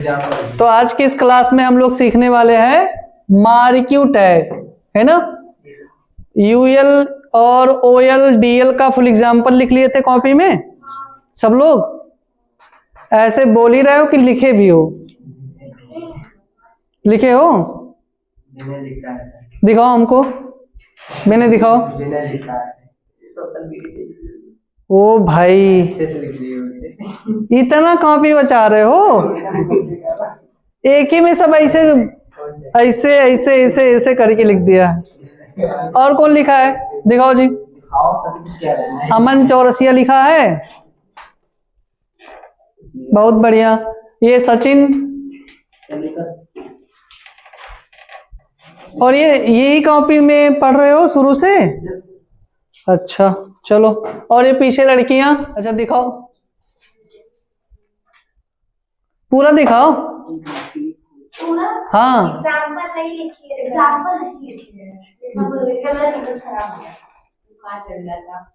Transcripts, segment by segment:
तो आज की इस क्लास में हम लोग सीखने वाले हैं मार्क्यू टैग, है ना। यूएल और ओएल डीएल का फुल एग्जाम्पल लिख लिए थे कॉपी में सब लोग। ऐसे बोल ही रहे हो कि लिखे भी हो? लिखे हो? दिखाओ हमको, मैंने दिखाओ। ओ भाई, इतना कॉपी बचा रहे हो? एक ही में सब ऐसे ऐसे ऐसे ऐसे ऐसे करके लिख दिया। और कौन लिखा है? दिखाओ जी। अमन चौरसिया लिखा है, बहुत बढ़िया। ये सचिन, और ये यही कॉपी में पढ़ रहे हो शुरू से? अच्छा चलो। और ये पीछे लड़कियां, अच्छा दिखाओ, पूरा दिखाओ। हाँ,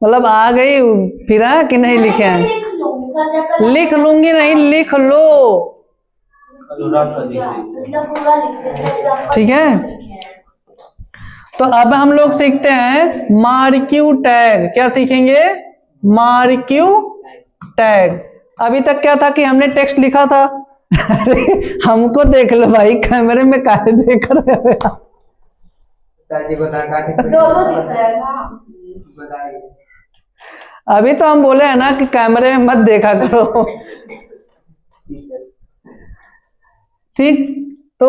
मतलब आ गई फिर कि नहीं लिखे हैं? लिख लूंगी नहीं, लिख लो, ठीक है। तो अब हम लोग सीखते हैं मार्क्यू टैग। क्या सीखेंगे? Marquee tag. अभी तक क्या था कि हमने टेक्स्ट लिखा था। हमको देख लो भाई, कैमरे में काहे देख रहे हो? अभी तो हम बोले हैं ना कि कैमरे में मत देखा करो, ठीक। तो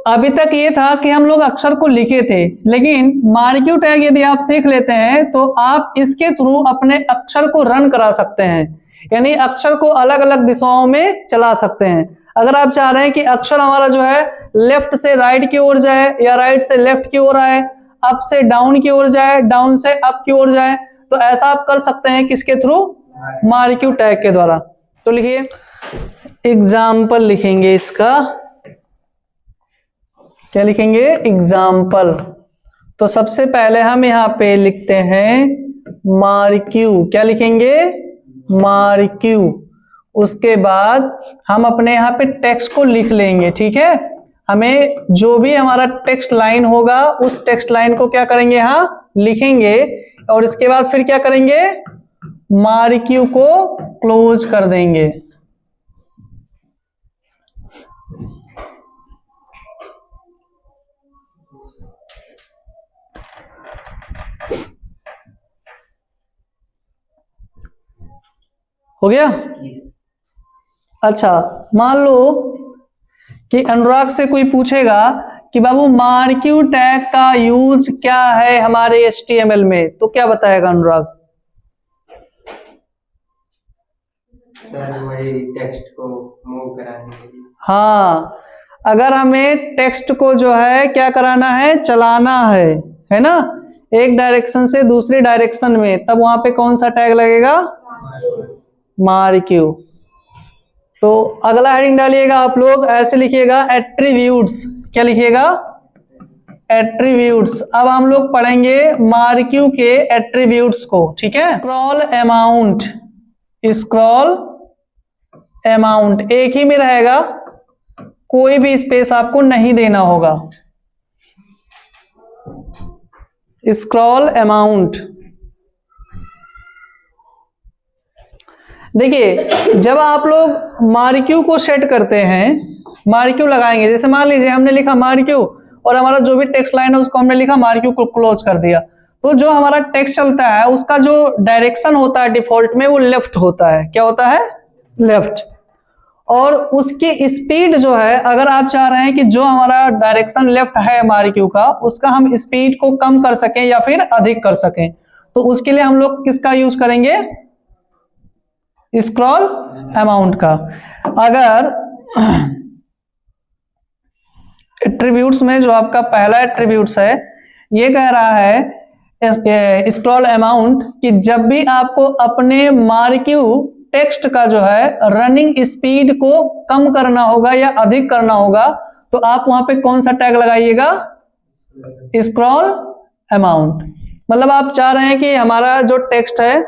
अभी तक ये था कि हम लोग अक्षर को लिखे थे, लेकिन मार्क्यू टैग यदि आप सीख लेते हैं तो आप इसके थ्रू अपने अक्षर को रन करा सकते हैं, यानी अक्षर को अलग अलग दिशाओं में चला सकते हैं। अगर आप चाह रहे हैं कि अक्षर हमारा जो है लेफ्ट से राइट की ओर जाए या राइट से लेफ्ट की ओर आए, अप से डाउन की ओर जाए, डाउन से अप की ओर जाए, तो ऐसा आप कर सकते हैं किसके थ्रू? मार्क्यू टैग के द्वारा। तो लिखिए, एग्जाम्पल लिखेंगे इसका। क्या लिखेंगे? एग्जाम्पल। तो सबसे पहले हम यहाँ पे लिखते हैं मार्क्यू। क्या लिखेंगे? मार्क्यू। उसके बाद हम अपने यहाँ पे टेक्स्ट को लिख लेंगे, ठीक है। हमें जो भी हमारा टेक्स्ट लाइन होगा उस टेक्स्ट लाइन को क्या करेंगे? यहाँ लिखेंगे, और इसके बाद फिर क्या करेंगे? मार्क्यू को क्लोज कर देंगे। हो गया? अच्छा, मान लो कि अनुराग से कोई पूछेगा कि बाबू मार्क्यू टैग का यूज क्या है हमारे HTML में, तो क्या बताएगा अनुराग? सर वही टेक्स्ट को मूव कराने के लिए। हाँ, अगर हमें टेक्स्ट को जो है क्या कराना है? चलाना है ना, एक डायरेक्शन से दूसरी डायरेक्शन में, तब वहां पे कौन सा टैग लगेगा? मार्क्यू। तो अगला हेडिंग डालिएगा आप लोग, ऐसे लिखिएगा एट्रीब्यूट्स। क्या लिखिएगा? एट्रीब्यूट्स। अब हम लोग पढ़ेंगे मार्क्यू के एट्रीब्यूट्स को, ठीक है। स्क्रॉल अमाउंट, स्क्रॉल अमाउंट एक ही में रहेगा, कोई भी स्पेस आपको नहीं देना होगा। Scroll amount. देखिए, जब आप लोग मार्क्यू को सेट करते हैं, मार्क्यू लगाएंगे, जैसे मान लीजिए हमने लिखा मार्क्यू और हमारा जो भी टेक्स्ट लाइन है उसको हमने लिखा मार्क्यू को क्लोज कर दिया, तो जो हमारा टेक्स्ट चलता है उसका जो डायरेक्शन होता है डिफॉल्ट में वो लेफ्ट होता है। क्या होता है? लेफ्ट। और उसकी स्पीड जो है, अगर आप चाह रहे हैं कि जो हमारा डायरेक्शन लेफ्ट है मार्क्यू का, उसका हम स्पीड को कम कर सकें या फिर अधिक कर सकें, तो उसके लिए हम लोग किसका यूज करेंगे? स्क्रॉल अमाउंट का। अगर एट्रीब्यूट्स में जो आपका पहला एट्रीब्यूट्स है, ये कह रहा है स्क्रॉल अमाउंट कि जब भी आपको अपने मार्क्यू टेक्स्ट का जो है रनिंग स्पीड को कम करना होगा या अधिक करना होगा, तो आप वहां पे कौन सा टैग लगाइएगा? Scroll amount. मतलब आप चाह रहे हैं कि हमारा जो टेक्स्ट है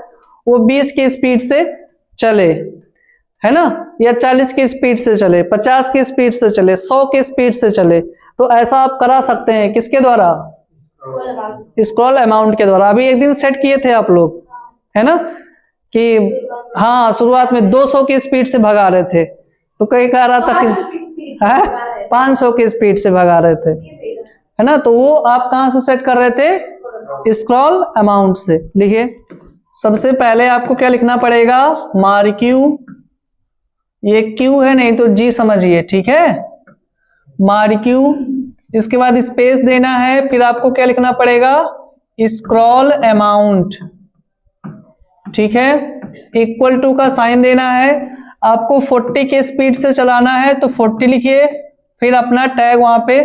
वो 20 की स्पीड से चले, है ना, या 40 की स्पीड से चले, 50 की स्पीड से चले, 100 की स्पीड से चले, तो ऐसा आप करा सकते हैं किसके द्वारा, स्क्रॉल अमाउंट के द्वारा। अभी एक दिन सेट किए थे आप लोग, है ना, कि हाँ शुरुआत में 200 की स्पीड से भगा रहे थे, तो कहीं कह रहा था कि 500 की स्पीड से भगा रहे थे, है ना, तो वो आप कहां से सेट कर रहे थे, स्क्रॉल अमाउंट से। लिखिए सबसे पहले आपको क्या लिखना पड़ेगा, मार्क्यू, ये क्यू है नहीं तो जी समझिए, ठीक है, मार्क्यू, इसके बाद स्पेस देना है, फिर आपको क्या लिखना पड़ेगा, स्क्रॉल अमाउंट, ठीक है, इक्वल टू का साइन देना है, आपको 40 के स्पीड से चलाना है तो 40 लिखिए, फिर अपना टैग वहां पे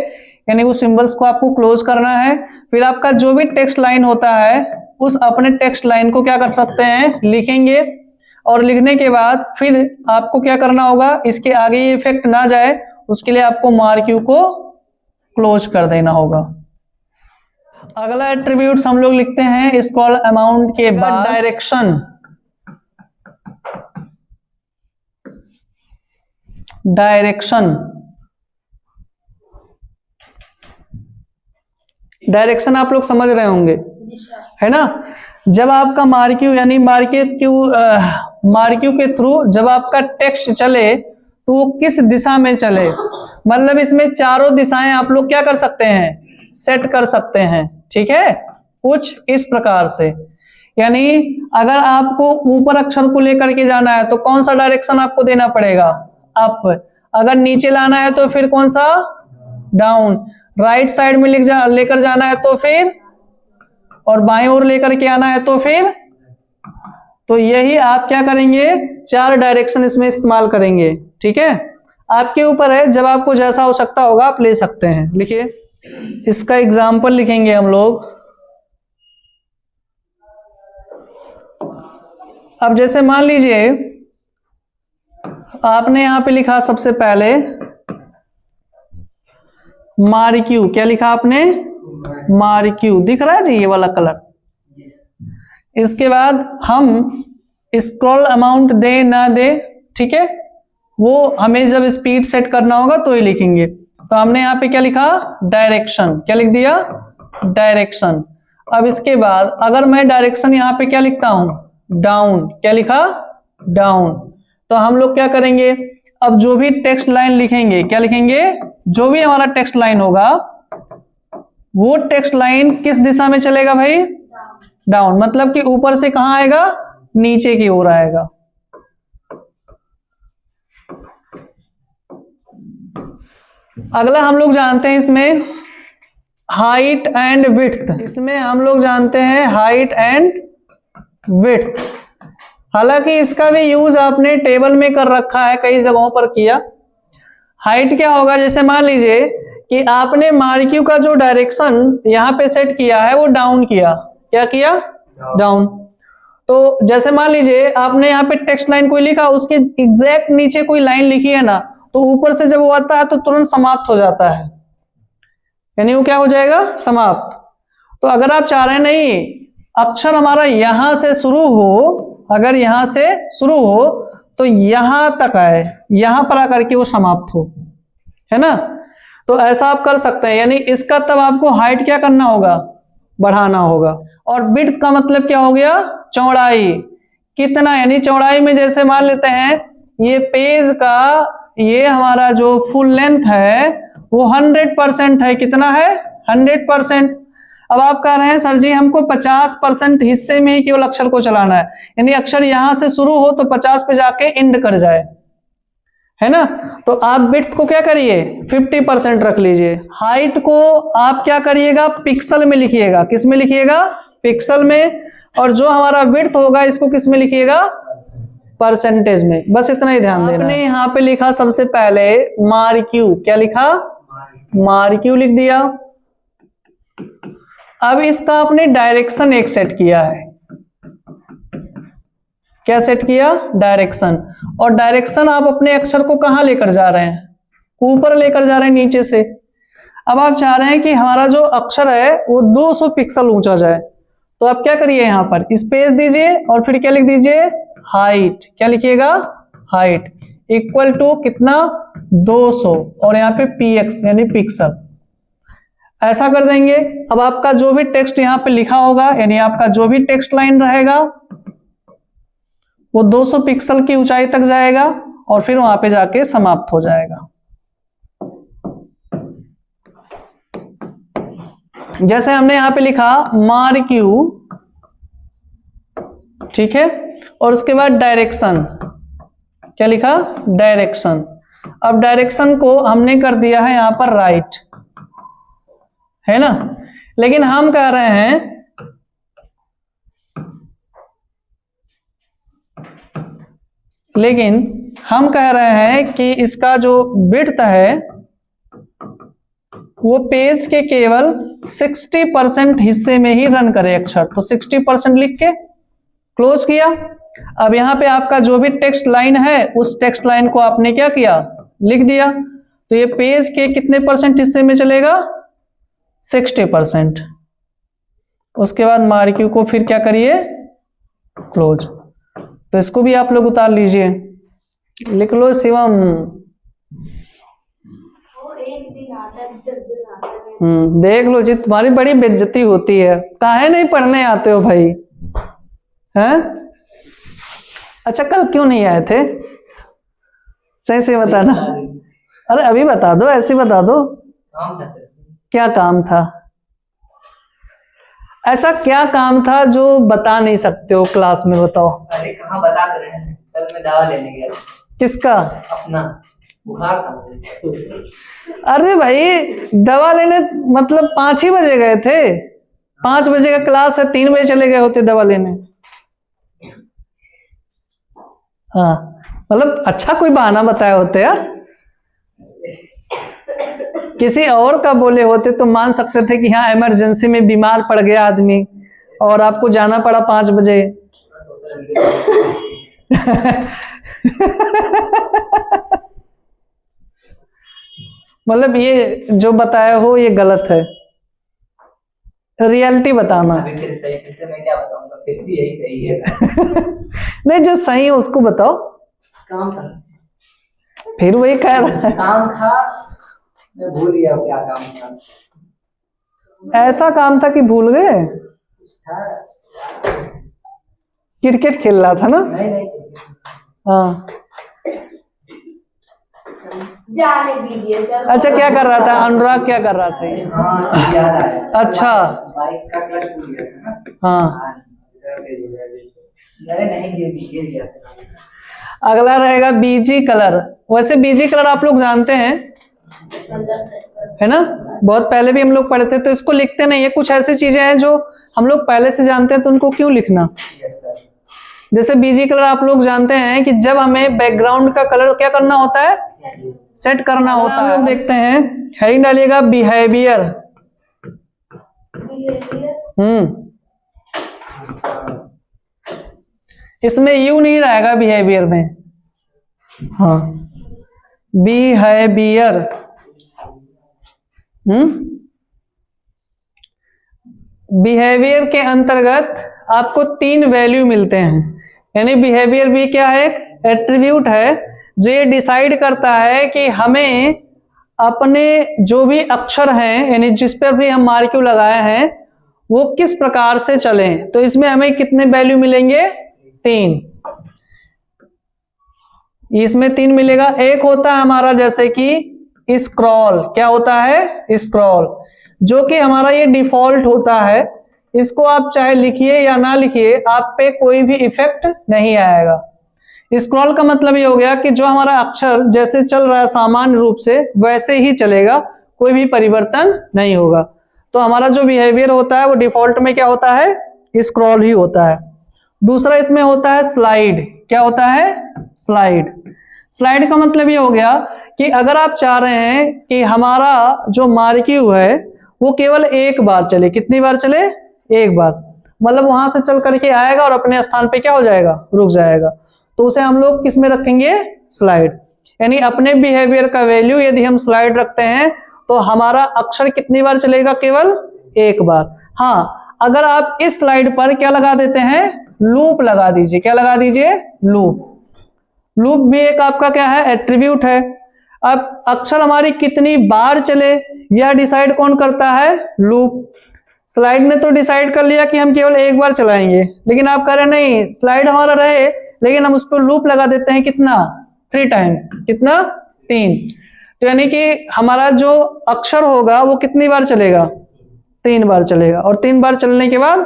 यानी उस सिंबल्स को आपको क्लोज करना है, फिर आपका जो भी टेक्स्ट लाइन होता है उस अपने टेक्स्ट लाइन को क्या कर सकते हैं, लिखेंगे, और लिखने के बाद फिर आपको क्या करना होगा, इसके आगे ये इफेक्ट ना जाए उसके लिए आपको मार्क्यू को क्लोज कर देना होगा। अगला एट्रीब्यूट्स हम लोग लिखते हैं स्क्रॉल अमाउंट के बाद डायरेक्शन, डायरेक्शन, डायरेक्शन आप लोग समझ रहे होंगे, है ना, जब आपका मार्क्यू यानी मार्क्यू के थ्रू जब आपका टेक्स्ट चले तो वो किस दिशा में चले, मतलब इसमें चारों दिशाएं आप लोग क्या कर सकते हैं, सेट कर सकते हैं, ठीक है, कुछ इस प्रकार से, यानी अगर आपको ऊपर अक्षर को लेकर के जाना है तो कौन सा डायरेक्शन आपको देना पड़ेगा, अप, अगर नीचे लाना है तो फिर कौन सा, डाउन, राइट साइड में लेकर जाना है तो फिर, और बाएं ओर लेकर के आना है तो फिर, तो यही आप क्या करेंगे, 4 डायरेक्शन इसमें इस्तेमाल करेंगे, ठीक है, आपके ऊपर है, जब आपको जैसा आवश्यकता होगा आप ले सकते हैं। लिखिए इसका एग्जाम्पल लिखेंगे हम लोग, अब जैसे मान लीजिए आपने यहां पे लिखा सबसे पहले मार्क्यू, क्या लिखा आपने, मार्क्यू, दिख रहा है जी ये वाला कलर, इसके बाद हम स्क्रॉल अमाउंट दे ना दे, ठीक है, वो हमें जब स्पीड सेट करना होगा तो ही लिखेंगे, तो हमने यहाँ पे क्या लिखा, डायरेक्शन, क्या लिख दिया, डायरेक्शन। अब इसके बाद अगर मैं डायरेक्शन यहाँ पे क्या लिखता हूं, डाउन, क्या लिखा, डाउन, तो हम लोग क्या करेंगे, अब जो भी टेक्स्ट लाइन लिखेंगे, क्या लिखेंगे, जो भी हमारा टेक्स्ट लाइन होगा वो टेक्स्ट लाइन किस दिशा में चलेगा भाई, डाउन, मतलब कि ऊपर से कहां आएगा, नीचे की ओर आएगा। अगला हम लोग जानते हैं इसमें हाइट एंड विड्थ, इसमें हम लोग जानते हैं हाइट एंड विड्थ, हालांकि इसका भी यूज आपने टेबल में कर रखा है, कई जगहों पर किया। हाइट क्या होगा, जैसे मान लीजिए कि आपने मार्क्यू का जो डायरेक्शन यहाँ पे सेट किया है वो डाउन किया, क्या किया, डाउन, तो जैसे मान लीजिए आपने यहाँ पे टेक्स्ट लाइन कोई लिखा, उसके एग्जैक्ट नीचे कोई लाइन लिखी है ना, तो ऊपर से जब वो आता है तो तुरंत समाप्त हो जाता है, यानी वो क्या हो जाएगा, समाप्त। तो अगर आप चाह रहे हैं नहीं अक्षर हमारा यहां से शुरू हो, अगर यहां से शुरू हो तो यहां तक आए, यहां पर आकर के वो समाप्त हो, है ना, तो ऐसा आप कर सकते हैं, यानी इसका तब आपको हाइट क्या करना होगा, बढ़ाना होगा। और विड्थ का मतलब क्या हो गया, चौड़ाई, कितना, यानी चौड़ाई में जैसे मान लेते हैं ये पेज का ये हमारा जो फुल लेंथ है वो 100% है, कितना है, 100%। अब आप कह रहे हैं सर जी हमको 50% हिस्से में ही केवल अक्षर को चलाना है, यानी अक्षर यहां से शुरू हो तो 50 पे जाके एंड कर जाए, है ना, तो आप विड्थ को क्या करिए, 50% रख लीजिए। हाइट को आप क्या करिएगा, पिक्सल में लिखिएगा, किस में लिखिएगा, पिक्सल में, और जो हमारा विड्थ होगा इसको किस में लिखिएगा, परसेंटेज में, बस इतना ही ध्यान देना। आपने यहाँ पे लिखा सबसे पहले मार्क्यू, क्या लिखा, मार्क्यू लिख दिया। अब इसका आपने डायरेक्शन एक सेट किया है, क्या सेट किया, डायरेक्शन, और डायरेक्शन आप अपने अक्षर को कहां लेकर जा रहे हैं, ऊपर लेकर जा रहे हैं नीचे से। अब आप चाह रहे हैं कि हमारा जो अक्षर है वो 200 पिक्सल ऊंचा जाए, तो आप क्या करिए, यहां पर स्पेस दीजिए और फिर क्या लिख दीजिए, हाइट, क्या लिखिएगा, हाइट इक्वल टू कितना 200 और यहाँ पे px यानी पिक्सल। ऐसा कर देंगे। अब आपका जो भी टेक्स्ट यहाँ पे लिखा होगा यानी आपका जो भी टेक्स्ट लाइन रहेगा वो 200 पिक्सल की ऊंचाई तक जाएगा और फिर वहां पे जाके समाप्त हो जाएगा। जैसे हमने यहां पे लिखा मार्क्यू, ठीक है, और उसके बाद डायरेक्शन, क्या लिखा डायरेक्शन। अब डायरेक्शन को हमने कर दिया है यहां पर राइट, है ना, लेकिन हम कह रहे हैं कि इसका जो विड्थ है वो पेज के केवल 60% हिस्से में ही रन करे अक्षर। तो 60% लिख के क्लोज किया। अब यहां पे आपका जो भी टेक्स्ट लाइन है उस टेक्स्ट लाइन को आपने क्या किया, लिख दिया। तो ये पेज के कितने परसेंट हिस्से में चलेगा, 60%। उसके बाद मार्क्यू को फिर क्या करिए, क्लोज। तो इसको भी आप लोग उतार लीजिए, लिख लो शिवम। देख लो जी, तुम्हारी बड़ी बेइज्जती होती है, काहे नहीं पढ़ने आते हो भाई, हैं? अच्छा कल क्यों नहीं आए थे, सही से बताना। अरे अभी बता दो, ऐसे बता दो क्या काम था। ऐसा क्या काम था जो बता नहीं सकते हो क्लास में, बताओ। अरे कहाँ बता रहे हैं, कल मैं दवा लेने गया। किसका? अपना, बुखार था। अरे भाई दवा लेने मतलब 5 ही बजे गए थे, 5 बजे का क्लास है, 3 बजे चले गए होते दवा लेने। हाँ मतलब अच्छा कोई बहाना बताए होते यार, किसी और का बोले होते तो मान सकते थे कि हाँ इमरजेंसी में बीमार पड़ गया आदमी और आपको जाना पड़ा 5 बजे। मतलब ये जो बताया हो ये गलत है, रियलिटी बताना। अभी फिर से मैं क्या बताऊंगा, फिर भी यही सही है। नहीं जो सही है उसको बताओ। काम था, फिर वही कह रहा है काम था, मैं भूल गया क्या काम था। ऐसा काम था कि भूल गए। क्रिकेट खेल रहा था ना? नहीं हाँ जाने दीजिए सर। अच्छा क्या कर रहा था अनुराग, क्या कर रहा था? हाँ याद आया। अच्छा बाइक का क्लच टूट गया था ना। हाँ नहीं गिर गया था। अगला रहेगा बीजी कलर। वैसे बीजी कलर आप लोग जानते हैं, है ना, बहुत पहले भी हम लोग पढ़े थे, तो इसको लिखते नहीं है। कुछ ऐसी चीजें हैं जो हम लोग पहले से जानते हैं तो उनको क्यों लिखना। जैसे बीजी कलर आप लोग जानते हैं कि जब हमें बैकग्राउंड का कलर क्या करना होता है, सेट करना होता है। हम लोग देखते हैं, हेडिंग डालिएगा बिहेवियर। इसमें यू नहीं रहेगा बिहेवियर में, हाँ बिहेवियर। बिहेवियर के अंतर्गत आपको 3 वैल्यू मिलते हैं। यानी बिहेवियर भी क्या है, एक एट्रीब्यूट है जो ये डिसाइड करता है कि हमें अपने जो भी अक्षर हैं यानी जिस पर भी हम मार्क्यू लगाए हैं वो किस प्रकार से चलें। तो इसमें हमें कितने वैल्यू मिलेंगे, 3। इसमें 3 मिलेगा। एक होता है हमारा जैसे कि स्क्रॉल, क्या होता है स्क्रॉल, जो कि हमारा ये डिफॉल्ट होता है। इसको आप चाहे लिखिए या ना लिखिए, आप पे कोई भी इफेक्ट नहीं आएगा। स्क्रॉल का मतलब ये हो गया कि जो हमारा अक्षर जैसे चल रहा है सामान्य रूप से वैसे ही चलेगा, कोई भी परिवर्तन नहीं होगा। तो हमारा जो बिहेवियर होता है वो डिफॉल्ट में क्या होता है, स्क्रॉल ही होता है। दूसरा इसमें होता है स्लाइड। क्या होता है, स्लाइड। स्लाइड का मतलब ये हो गया कि अगर आप चाह रहे हैं कि हमारा जो मार्क्यू है वो केवल एक बार चले, कितनी बार चले, एक बार, मतलब वहां से चल करके आएगा और अपने स्थान पे क्या हो जाएगा, रुक जाएगा, तो उसे हम लोग किस में रखेंगे, स्लाइड। यानी अपने बिहेवियर का वैल्यू यदि हम स्लाइड रखते हैं तो हमारा अक्षर कितनी बार चलेगा, केवल एक बार। हाँ अगर आप इस स्लाइड पर क्या लगा देते हैं, लूप लगा दीजिए। क्या लगा दीजिए, लूप। लूप भी एक आपका क्या है, एट्रीब्यूट है। अब अक्षर हमारी कितनी बार चले यह डिसाइड कौन करता है, लूप। स्लाइड ने तो डिसाइड कर लिया कि हम केवल एक बार चलाएंगे, लेकिन आप कह रहे नहीं, स्लाइड हमारा रहे लेकिन हम उस पर लूप लगा देते हैं, कितना, 3 टाइम, कितना, 3। तो यानी कि हमारा जो अक्षर होगा वो कितनी बार चलेगा, 3 बार चलेगा, और 3 बार चलने के बाद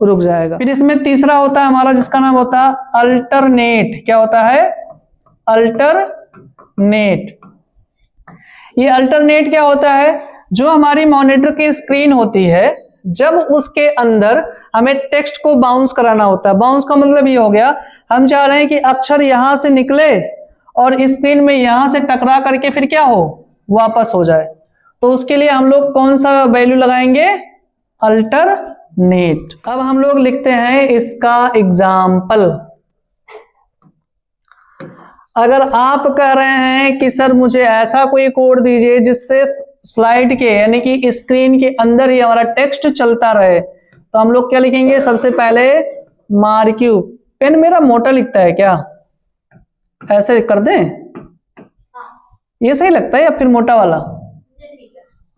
रुक जाएगा। फिर इसमें तीसरा होता है हमारा जिसका नाम होता है अल्टरनेट। क्या होता है, अल्टरनेट। ये अल्टरनेट क्या होता है, जो हमारी मॉनिटर की स्क्रीन होती है, जब उसके अंदर हमें टेक्स्ट को बाउंस कराना होता है। बाउंस का मतलब ये हो गया, हम चाह रहे हैं कि अक्षर यहां से निकले और स्क्रीन में यहां से टकरा करके फिर क्या हो, वापस हो जाए। तो उसके लिए हम लोग कौन सा वैल्यू लगाएंगे, अल्टरनेट। अब हम लोग लिखते हैं इसका एग्जाम्पल। अगर आप कह रहे हैं कि सर मुझे ऐसा कोई कोड दीजिए जिससे स्लाइड के यानी कि स्क्रीन के अंदर ही हमारा टेक्स्ट चलता रहे, तो हम लोग क्या लिखेंगे, सबसे पहले मार्क्यू। पेन मेरा मोटा लिखता है क्या, ऐसे कर दें, ये सही लगता है या फिर मोटा वाला,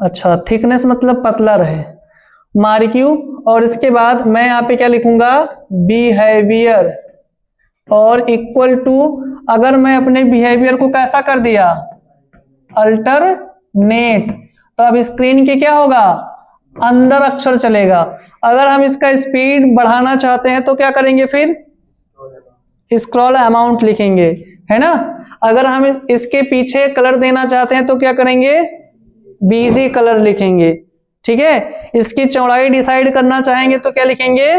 अच्छा, थिकनेस मतलब पतला रहे, मार्क्यू। और इसके बाद मैं यहाँ पे क्या लिखूंगा, बिहेवियर, और इक्वल टू, अगर मैं अपने बिहेवियर को कैसा कर दिया, अल्टरनेट, तो अब स्क्रीन के क्या होगा, अंदर अक्षर चलेगा। अगर हम इसका स्पीड बढ़ाना चाहते हैं तो क्या करेंगे, फिर स्क्रॉल अमाउंट लिखेंगे, है ना। अगर हम इसके पीछे कलर देना चाहते हैं तो क्या करेंगे, बीजी कलर लिखेंगे, ठीक है। इसकी चौड़ाई डिसाइड करना चाहेंगे तो क्या लिखेंगे,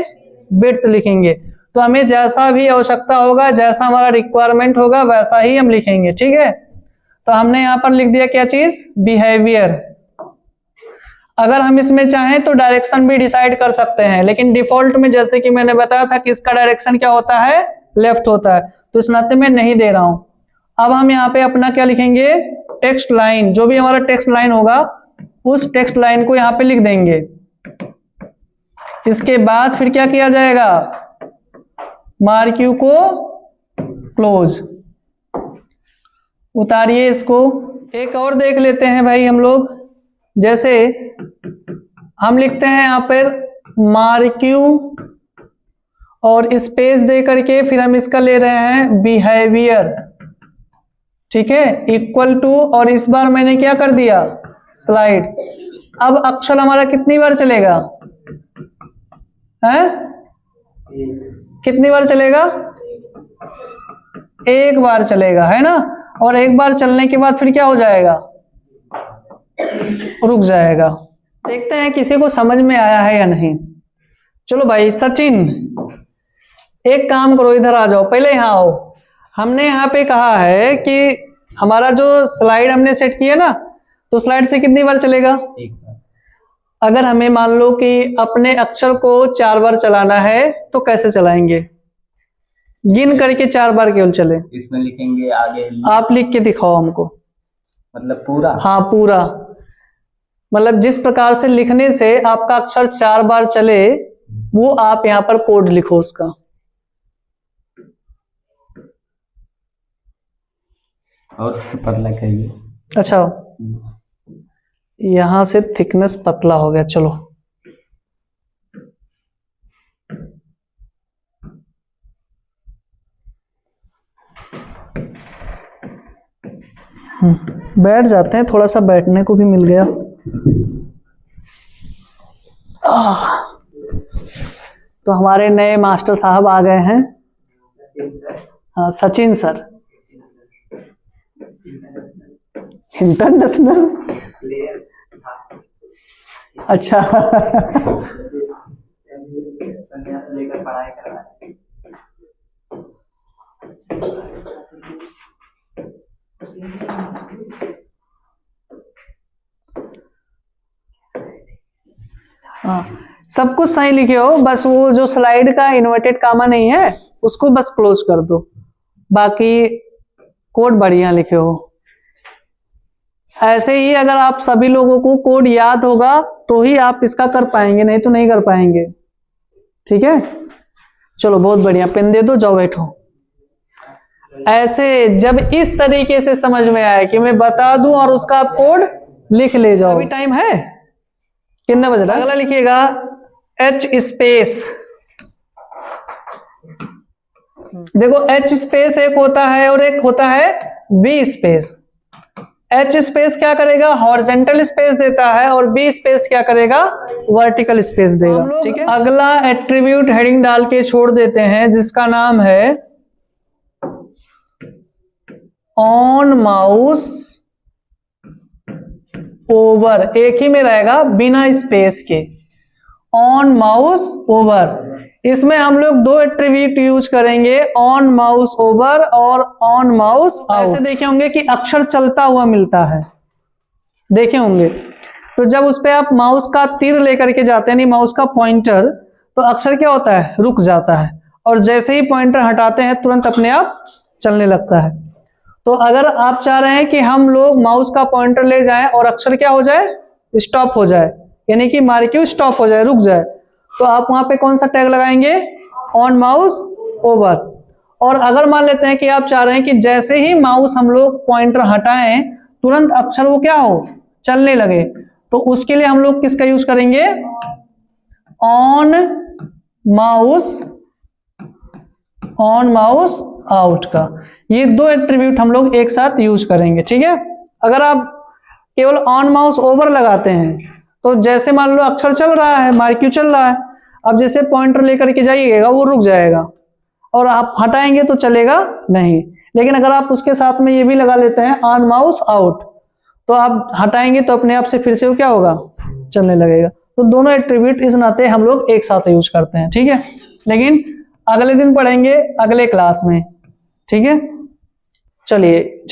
विड्थ लिखेंगे। तो हमें जैसा भी आवश्यकता होगा, जैसा हमारा रिक्वायरमेंट होगा, वैसा ही हम लिखेंगे, ठीक है। तो हमने यहां पर लिख दिया क्या चीज, बिहेवियर। अगर हम इसमें चाहें तो डायरेक्शन भी डिसाइड कर सकते हैं, लेकिन डिफॉल्ट में जैसे कि मैंने बताया था कि इसका डायरेक्शन क्या होता है, लेफ्ट होता है, तो इस नाते में नहीं दे रहा हूं। अब हम यहाँ पे अपना क्या लिखेंगे, टेक्स्ट लाइन, जो भी हमारा टेक्स्ट लाइन होगा उस टेक्स्ट लाइन को यहाँ पे लिख देंगे। इसके बाद फिर क्या किया जाएगा, मार्क्यू को क्लोज, उतारिए इसको। एक और देख लेते हैं भाई हम लोग, जैसे हम लिखते हैं यहाँ पर मार्क्यू और स्पेस दे करके फिर हम इसका ले रहे हैं बिहेवियर, ठीक है, इक्वल टू, और इस बार मैंने क्या कर दिया, स्लाइड। अब अक्षर हमारा कितनी बार चलेगा, है कितनी बार चलेगा, एक बार चलेगा, है ना। और एक बार चलने के बाद फिर क्या हो जाएगा, रुक जाएगा। देखते हैं किसी को समझ में आया है या नहीं। चलो भाई सचिन, एक काम करो, इधर आ जाओ, पहले यहाँ आओ। हमने यहाँ पे कहा है कि हमारा जो स्लाइड हमने सेट किया ना, तो स्लाइड से कितनी बार चलेगा, एक बार। अगर हमें मान लो कि अपने अक्षर को 4 बार चलाना है तो कैसे चलाएंगे, गिन करके 4 बार केवल चले। इसमें लिखेंगे आगे, आप लिख के दिखाओ हमको, मतलब पूरा, हाँ पूरा, मतलब जिस प्रकार से लिखने से आपका अक्षर 4 बार चले वो आप यहाँ पर कोड लिखो उसका। और पतला करिए, अच्छा, यहां से थिकनेस पतला हो गया, चलो बैठ जाते हैं, थोड़ा सा बैठने को भी मिल गया। तो हमारे नए मास्टर साहब आ गए हैं, हाँ सचिन सर, इंटरनेशनल, अच्छा लेकर पढ़ाई कर रहा है। हाँ सब कुछ सही लिखे हो, बस वो जो स्लाइड का इन्वर्टेड कामा नहीं है उसको बस क्लोज कर दो, बाकी कोड बढ़िया लिखे हो। ऐसे ही अगर आप सभी लोगों को कोड याद होगा तो ही आप इसका कर पाएंगे, नहीं तो नहीं कर पाएंगे, ठीक है। चलो बहुत बढ़िया, पेन दे दो, जाओ बैठो। ऐसे जब इस तरीके से समझ में आए कि मैं बता दूं और उसका आप कोड लिख ले जाओ। अभी टाइम है, कितना बज रहा है? अगला लिखिएगा H स्पेस। देखो H स्पेस एक होता है और एक होता है V स्पेस। H स्पेस क्या करेगा? हॉरिजेंटल स्पेस देता है और B स्पेस क्या करेगा? वर्टिकल स्पेस देगा। ठीक है, अगला एट्रीब्यूट हेडिंग डाल के छोड़ देते हैं जिसका नाम है ऑन माउस ओवर। एक ही में रहेगा बिना स्पेस के, ऑन माउस ओवर। इसमें हम लोग दो एट्रीब्यूट यूज करेंगे, ऑन माउस ओवर और ऑन माउस आउट। ऐसे देखे होंगे कि अक्षर चलता हुआ मिलता है, देखे होंगे। तो जब उस पे आप माउस का तीर लेकर के जाते हैं, नहीं माउस का पॉइंटर, तो अक्षर क्या होता है? रुक जाता है, और जैसे ही पॉइंटर हटाते हैं तुरंत अपने आप चलने लगता है। तो अगर आप चाह रहे हैं कि हम लोग माउस का पॉइंटर ले जाएं और अक्षर क्या हो जाए? स्टॉप हो जाए, यानी कि मार्क्यू स्टॉप हो जाए, रुक जाए, तो आप वहां पे कौन सा टैग लगाएंगे? On mouse over. और अगर मान लेते हैं कि आप चाह रहे हैं कि जैसे ही माउस हम लोग पॉइंटर हटाएं तुरंत अक्षर वो क्या हो? चलने लगे, तो उसके लिए हम लोग किसका यूज करेंगे? ऑन माउस आउट का। ये दो एट्रीब्यूट हम लोग एक साथ यूज करेंगे। ठीक है, अगर आप केवल ऑन माउस ओवर लगाते हैं तो जैसे मान लो अक्षर चल रहा है, मार्क्यू चल रहा है, अब जैसे पॉइंटर लेकर के जाइएगा वो रुक जाएगा, और आप हटाएंगे तो चलेगा नहीं। लेकिन अगर आप उसके साथ में ये भी लगा लेते हैं ऑन माउस आउट, तो आप हटाएंगे तो अपने आप से फिर से वो क्या होगा? चलने लगेगा। तो दोनों एट्रीब्यूट इस नाते हम लोग एक साथ यूज करते हैं। ठीक है, लेकिन अगले दिन पढ़ेंगे अगले क्लास में। ठीक है, चलिए।